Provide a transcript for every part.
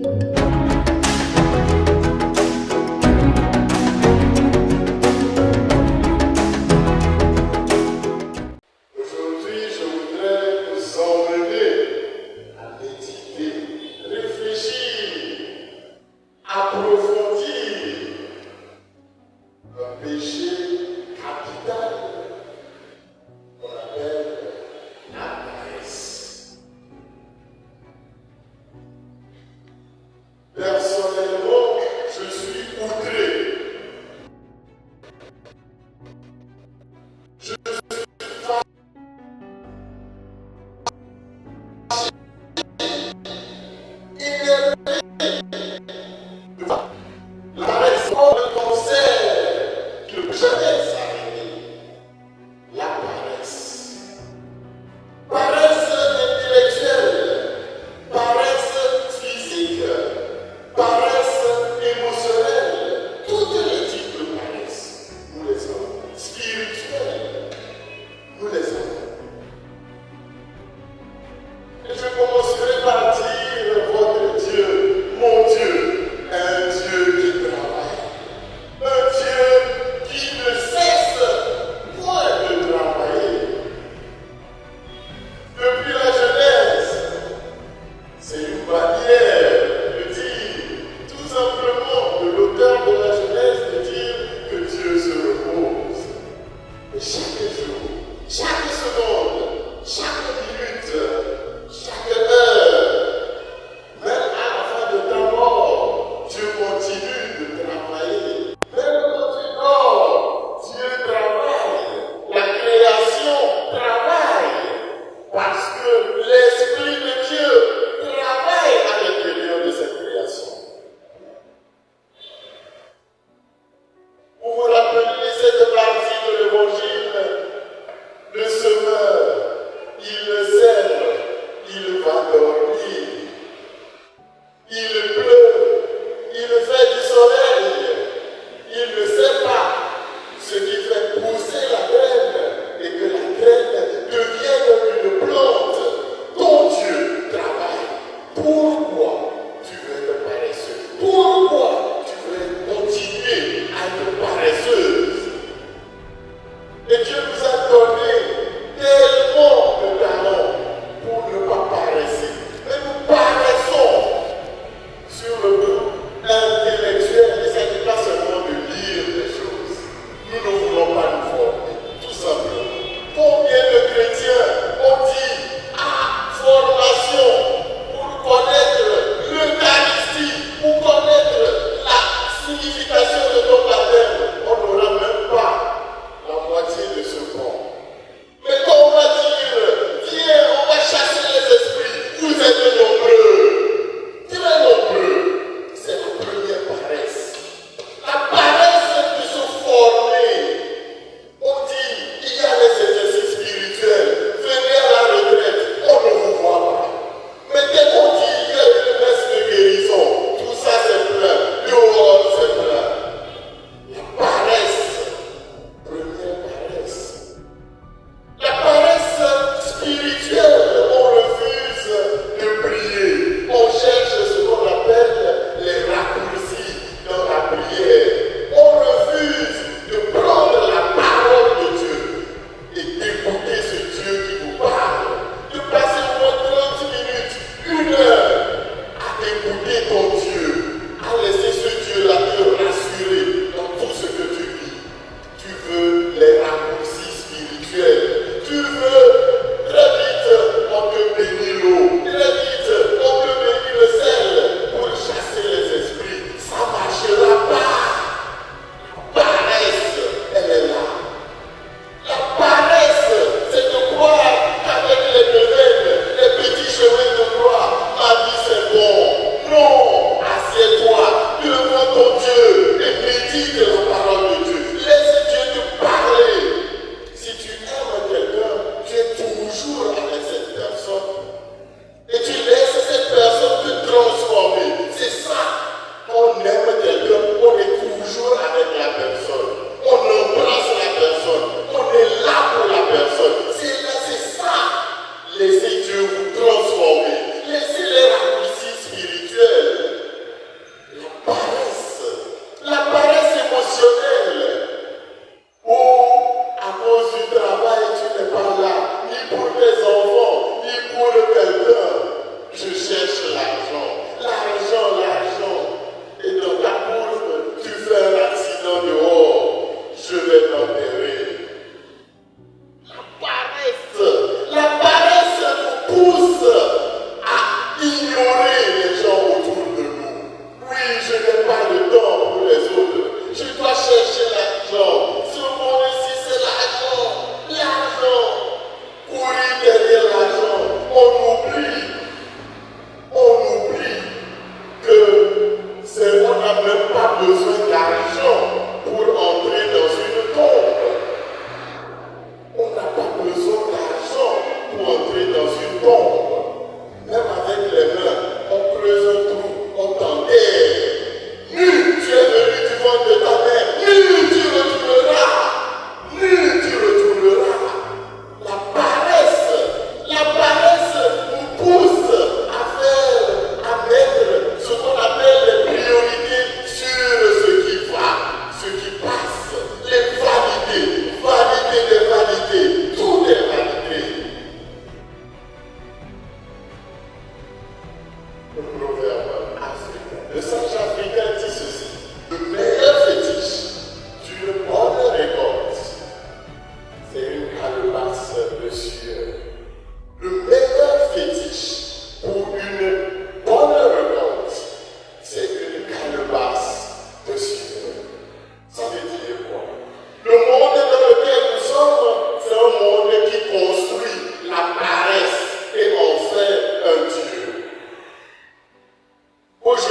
Non,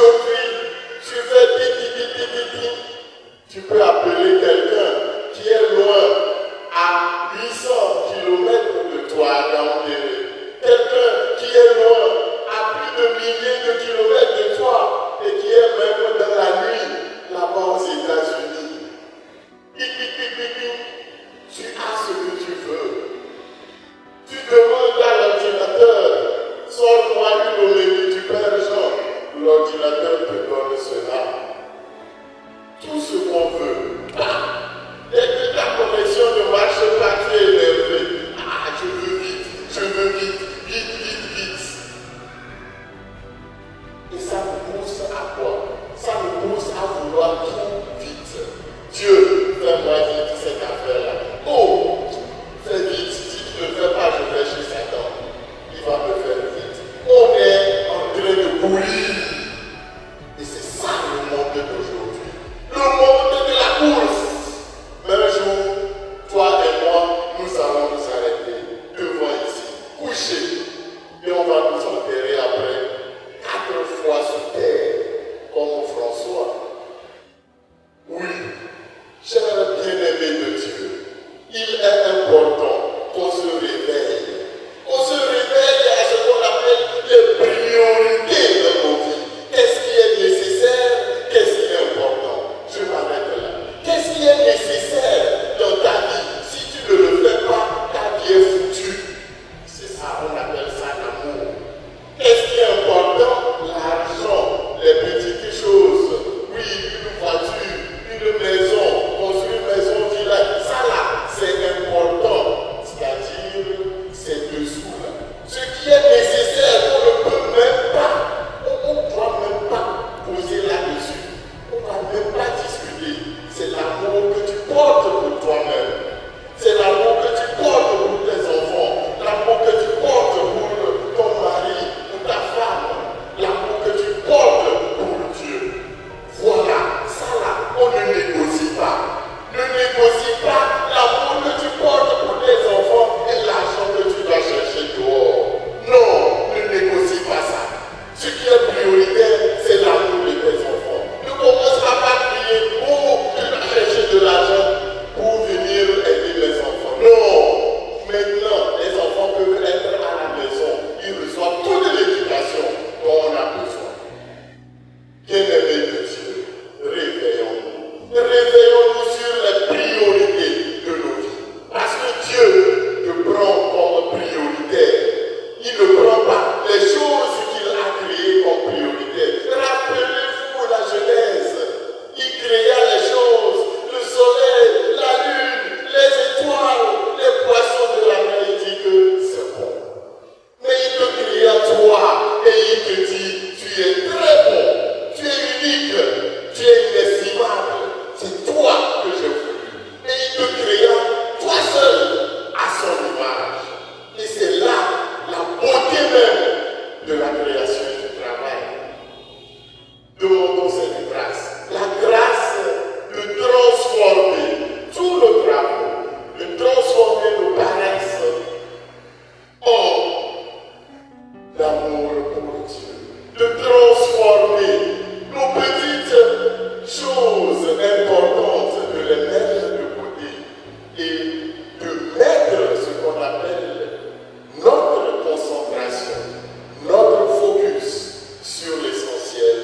Aujourd'hui, tu fais titi, tu peux appeler quelqu'un qui est loin à 800 km de toi à Gaoundéré. Quelqu'un qui est loin à plus de milliers de kilomètres de toi et qui est même dans la nuit là-bas aux États-Unis. Tu as ce que tu veux. Tu demandes à l'ordinateur, sors-moi une homélie du Père Jean. L'ordinateur te donne cela. Tout ce qu'on veut. Dès que ta connexion ne marche pas, tu es énervé. Je veux vite. Et ça nous pousse à quoi? Ça nous pousse à vouloir tout vite. Dieu, fais-moi vite cette affaire-là. Oh, fais vite. Si tu ne le fais pas, je vais chez Satan. Il va me faire vite. On est en train de courir. Et c'est ça le monde d'aujourd'hui. Le monde de la course. Mais un jour, toi et moi, nous allons nous arrêter devant ici, coucher. Et on va nous enterrer après 4 fois sur terre, comme François. Oui, cher bien-aimé de Dieu, il est important qu'on se réveille. On se réveille à ce qu'on appelle les priorités de nos vies. Qu'est-ce qui est nécessaire? Qu'est-ce qui est important? Je m'arrête là. Qu'est-ce qui est nécessaire dans ta vie? Si tu ne le fais pas, ta vie est foutue. C'est ça, on appelle ça l'amour. Qu'est-ce qui est important? L'argent, les petites choses. Oui, une voiture, une maison, construire une maison village. Ça là, c'est important. C'est-à-dire, c'est dessous là. Ce qui est nécessaire, on ne peut même pas. On ne doit même pas poser là-dessus. On ne va même pas discuter. C'est l'amour que tu portes pour toi-même. C'est l'amour que tu portes pour tes enfants. L'amour que tu portes pour ton mari, pour ta femme. L'amour que tu portes pour Dieu. Voilà, ça là, on ne négocie pas. Ne négocie pas l'amour que tu portes pour tes enfants et l'argent que tu dois chercher dehors. Non, ne négocie pas ça. Ce qui est prioritaire, c'est l'amour de tes enfants. Ne commence pas à crier, oh, tu dois chercher de l'argent pour venir aider mes enfants. Non, maintenant, les enfants peuvent être à la maison. Ils reçoivent toute l'éducation dont on a besoin. Bien-aimés de Dieu, réveillons-nous. Réveillons-nous sur les priorités de nos vies. Parce que Dieu te prend comme prioritaire. Il ne prend pas les choses qu'il a créées comme prioritaire. Rappelez-vous la Genèse. Il créa les choses, le soleil, la lune, les étoiles, les poissons de la mer. Il dit que c'est bon. Mais il te créa toi et il te dit, tu es très bon, tu es unique, tu es inestimable. C'est toi que j'ai voulu. Et il te créa toi seul à son image. Et c'est là la beauté même de la création et du travail. Demandons cette grâce. La grâce de transformer tous nos travaux, de transformer nos paresses en l'amour pour Dieu, de transformer nos petites choses importantes, de les mettre de côté et de mettre ce qu'on appelle notre concentration, notre focus sur l'essentiel.